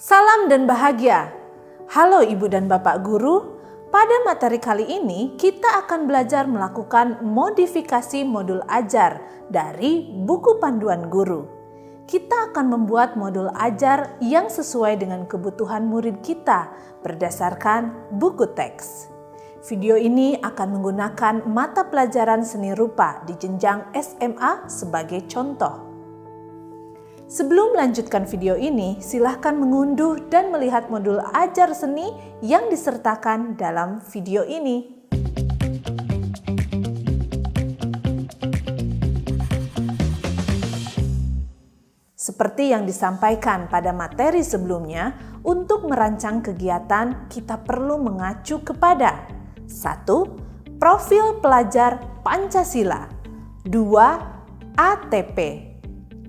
Salam dan bahagia. Halo Ibu dan Bapak Guru. Pada materi kali ini kita akan belajar melakukan modifikasi modul ajar dari buku panduan guru. Kita akan membuat modul ajar yang sesuai dengan kebutuhan murid kita berdasarkan buku teks. Video ini akan menggunakan mata pelajaran seni rupa di jenjang SMA sebagai contoh. Sebelum melanjutkan video ini, silahkan mengunduh dan melihat modul ajar seni yang disertakan dalam video ini. Seperti yang disampaikan pada materi sebelumnya, untuk merancang kegiatan kita perlu mengacu kepada 1. Profil pelajar Pancasila. 2. ATP.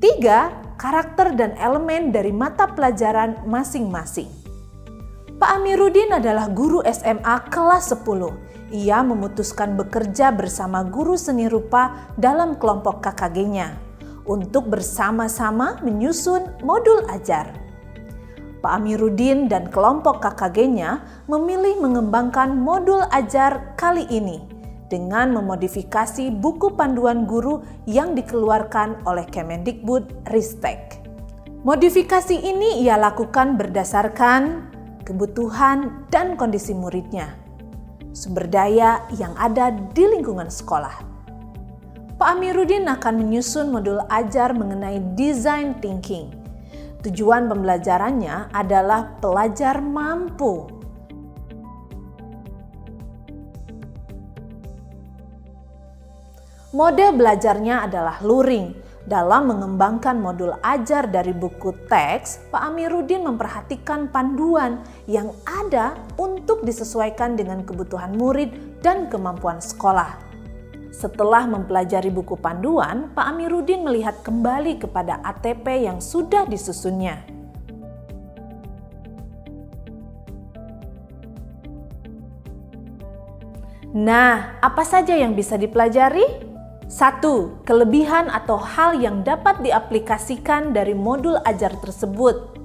3. Karakter dan elemen dari mata pelajaran masing-masing. Pak Amiruddin adalah guru SMA kelas 10. Ia memutuskan bekerja bersama guru seni rupa dalam kelompok KKG-nya untuk bersama-sama menyusun modul ajar. Pak Amiruddin dan kelompok KKG-nya memilih mengembangkan modul ajar kali ini dengan memodifikasi buku panduan guru yang dikeluarkan oleh Kemendikbud-Ristek. Modifikasi ini ia lakukan berdasarkan kebutuhan dan kondisi muridnya, sumber daya yang ada di lingkungan sekolah. Pak Amiruddin akan menyusun modul ajar mengenai design thinking. Tujuan pembelajarannya adalah pelajar mampu Mode belajarnya adalah luring. Dalam mengembangkan modul ajar dari buku teks, Pak Amiruddin memperhatikan panduan yang ada untuk disesuaikan dengan kebutuhan murid dan kemampuan sekolah. Setelah mempelajari buku panduan, Pak Amiruddin melihat kembali kepada ATP yang sudah disusunnya. Nah, apa saja yang bisa dipelajari? 1. Kelebihan atau hal yang dapat diaplikasikan dari modul ajar tersebut.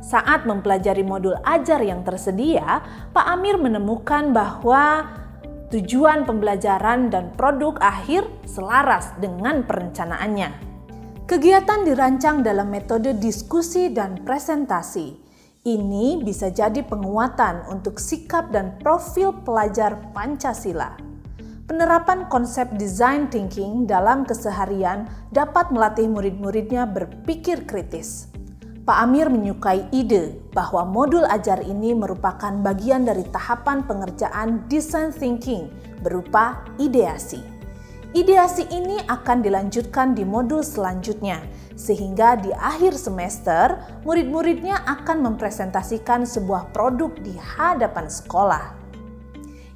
Saat mempelajari modul ajar yang tersedia, Pak Amir menemukan bahwa tujuan pembelajaran dan produk akhir selaras dengan perencanaannya. Kegiatan dirancang dalam metode diskusi dan presentasi. Ini bisa jadi penguatan untuk sikap dan profil pelajar Pancasila. Penerapan konsep design thinking dalam keseharian dapat melatih murid-muridnya berpikir kritis. Pak Amir menyukai ide bahwa modul ajar ini merupakan bagian dari tahapan pengerjaan design thinking berupa ideasi. Ideasi ini akan dilanjutkan di modul selanjutnya, sehingga di akhir semester murid-muridnya akan mempresentasikan sebuah produk di hadapan sekolah.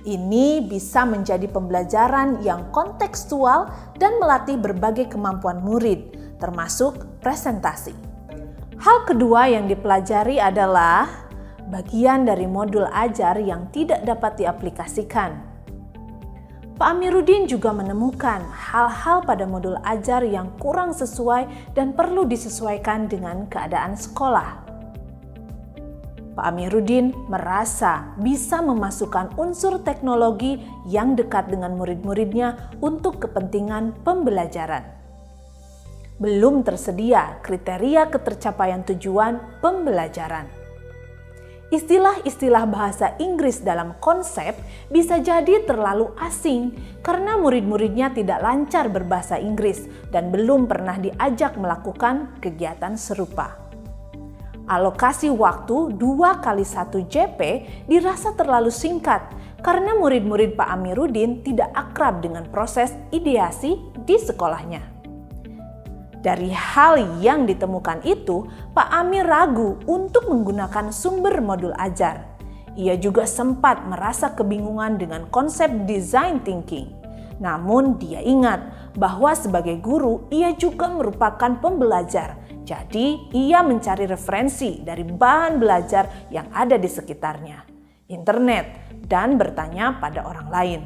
Ini bisa menjadi pembelajaran yang kontekstual dan melatih berbagai kemampuan murid, termasuk presentasi. Hal kedua yang dipelajari adalah bagian dari modul ajar yang tidak dapat diaplikasikan. Pak Amiruddin juga menemukan hal-hal pada modul ajar yang kurang sesuai dan perlu disesuaikan dengan keadaan sekolah. Pak Amiruddin merasa bisa memasukkan unsur teknologi yang dekat dengan murid-muridnya untuk kepentingan pembelajaran. Belum tersedia kriteria ketercapaian tujuan pembelajaran. Istilah-istilah bahasa Inggris dalam konsep bisa jadi terlalu asing karena murid-muridnya tidak lancar berbahasa Inggris dan belum pernah diajak melakukan kegiatan serupa. Alokasi waktu 2x1 JP dirasa terlalu singkat karena murid-murid Pak Amiruddin tidak akrab dengan proses ideasi di sekolahnya. Dari hal yang ditemukan itu, Pak Amir ragu untuk menggunakan sumber modul ajar. Ia juga sempat merasa kebingungan dengan konsep design thinking. Namun dia ingat bahwa sebagai guru ia juga merupakan pembelajar. Jadi, ia mencari referensi dari bahan belajar yang ada di sekitarnya, internet, dan bertanya pada orang lain.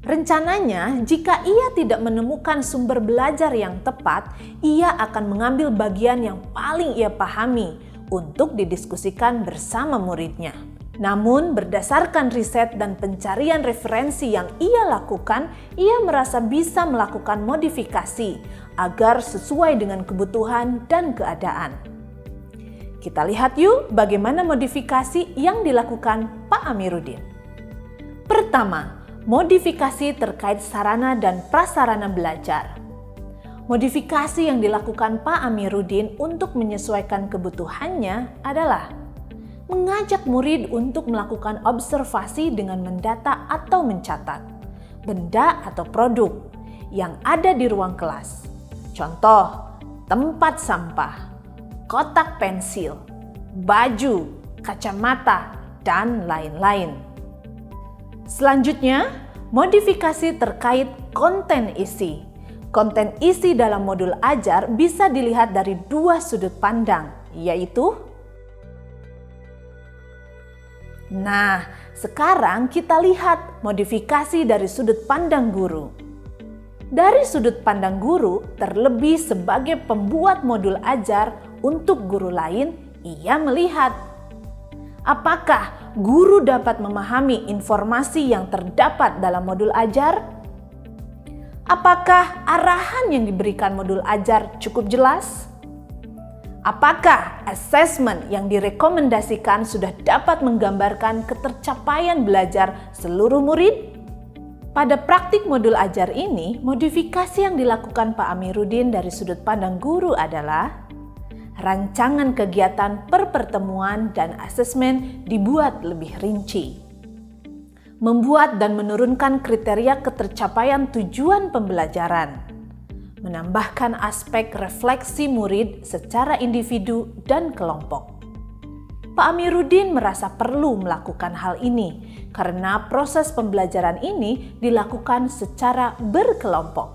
Rencananya, jika ia tidak menemukan sumber belajar yang tepat, ia akan mengambil bagian yang paling ia pahami untuk didiskusikan bersama muridnya. Namun berdasarkan riset dan pencarian referensi yang ia lakukan, ia merasa bisa melakukan modifikasi agar sesuai dengan kebutuhan dan keadaan. Kita lihat yuk bagaimana modifikasi yang dilakukan Pak Amiruddin. Pertama, modifikasi terkait sarana dan prasarana belajar. Modifikasi yang dilakukan Pak Amiruddin untuk menyesuaikan kebutuhannya adalah mengajak murid untuk melakukan observasi dengan mendata atau mencatat benda atau produk yang ada di ruang kelas. Contoh, tempat sampah, kotak pensil, baju, kacamata, dan lain-lain. Selanjutnya, modifikasi terkait konten isi. Konten isi dalam modul ajar bisa dilihat dari dua sudut pandang, yaitu sekarang kita lihat modifikasi dari sudut pandang guru. Dari sudut pandang guru, terlebih sebagai pembuat modul ajar untuk guru lain, ia melihat apakah guru dapat memahami informasi yang terdapat dalam modul ajar? Apakah arahan yang diberikan modul ajar cukup jelas? Apakah asesmen yang direkomendasikan sudah dapat menggambarkan ketercapaian belajar seluruh murid? Pada praktik modul ajar ini, modifikasi yang dilakukan Pak Amiruddin dari sudut pandang guru adalah rancangan kegiatan per pertemuan dan asesmen dibuat lebih rinci. Membuat dan menurunkan kriteria ketercapaian tujuan pembelajaran. Menambahkan aspek refleksi murid secara individu dan kelompok. Pak Amiruddin merasa perlu melakukan hal ini karena proses pembelajaran ini dilakukan secara berkelompok.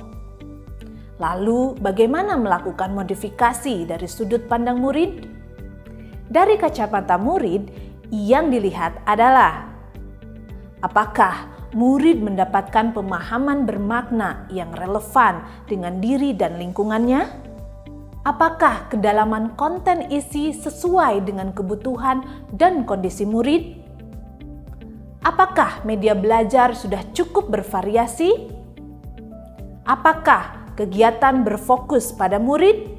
Lalu, bagaimana melakukan modifikasi dari sudut pandang murid? Dari kacamata murid, yang dilihat adalah apakah murid mendapatkan pemahaman bermakna yang relevan dengan diri dan lingkungannya? Apakah kedalaman konten isi sesuai dengan kebutuhan dan kondisi murid? Apakah media belajar sudah cukup bervariasi? Apakah kegiatan berfokus pada murid?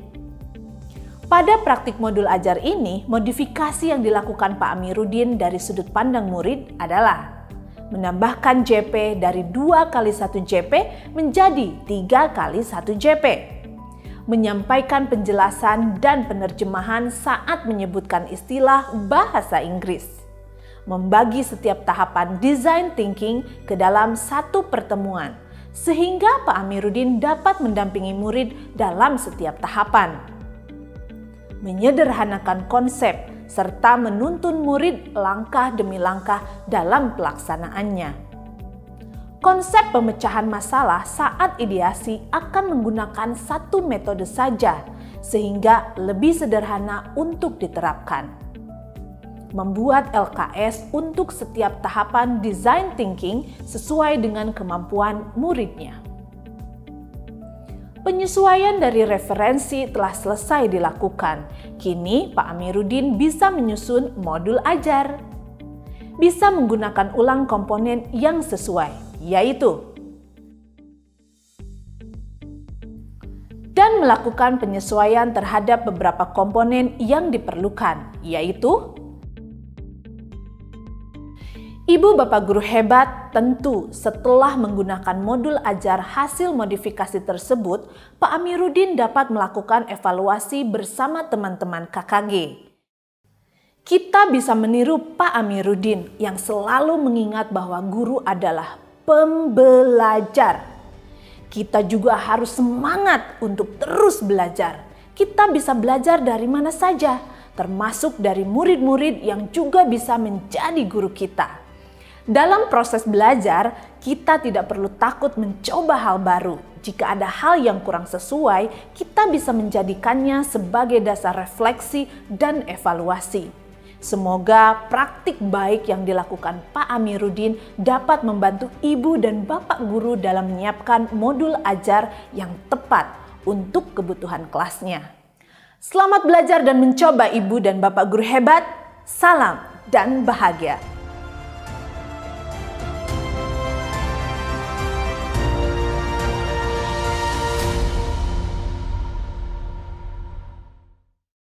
Pada praktik modul ajar ini, modifikasi yang dilakukan Pak Amiruddin dari sudut pandang murid adalah menambahkan JP dari 2 kali 1 JP menjadi 3 kali 1 JP. Menyampaikan penjelasan dan penerjemahan saat menyebutkan istilah bahasa Inggris. Membagi setiap tahapan design thinking ke dalam satu pertemuan, sehingga Pak Amiruddin dapat mendampingi murid dalam setiap tahapan. Menyederhanakan konsep serta menuntun murid langkah demi langkah dalam pelaksanaannya. Konsep pemecahan masalah saat ideasi akan menggunakan satu metode saja, sehingga lebih sederhana untuk diterapkan. Membuat LKS untuk setiap tahapan design thinking sesuai dengan kemampuan muridnya. Penyesuaian dari referensi telah selesai dilakukan. Kini Pak Amiruddin bisa menyusun modul ajar. Bisa menggunakan ulang komponen yang sesuai, yaitu dan melakukan penyesuaian terhadap beberapa komponen yang diperlukan, yaitu Ibu Bapak Guru hebat, tentu setelah menggunakan modul ajar hasil modifikasi tersebut, Pak Amiruddin dapat melakukan evaluasi bersama teman-teman KKG. Kita bisa meniru Pak Amiruddin yang selalu mengingat bahwa guru adalah pembelajar. Kita juga harus semangat untuk terus belajar. Kita bisa belajar dari mana saja, termasuk dari murid-murid yang juga bisa menjadi guru kita. Dalam proses belajar, kita tidak perlu takut mencoba hal baru. Jika ada hal yang kurang sesuai, kita bisa menjadikannya sebagai dasar refleksi dan evaluasi. Semoga praktik baik yang dilakukan Pak Amiruddin dapat membantu ibu dan bapak guru dalam menyiapkan modul ajar yang tepat untuk kebutuhan kelasnya. Selamat belajar dan mencoba Ibu dan Bapak guru hebat. Salam dan bahagia.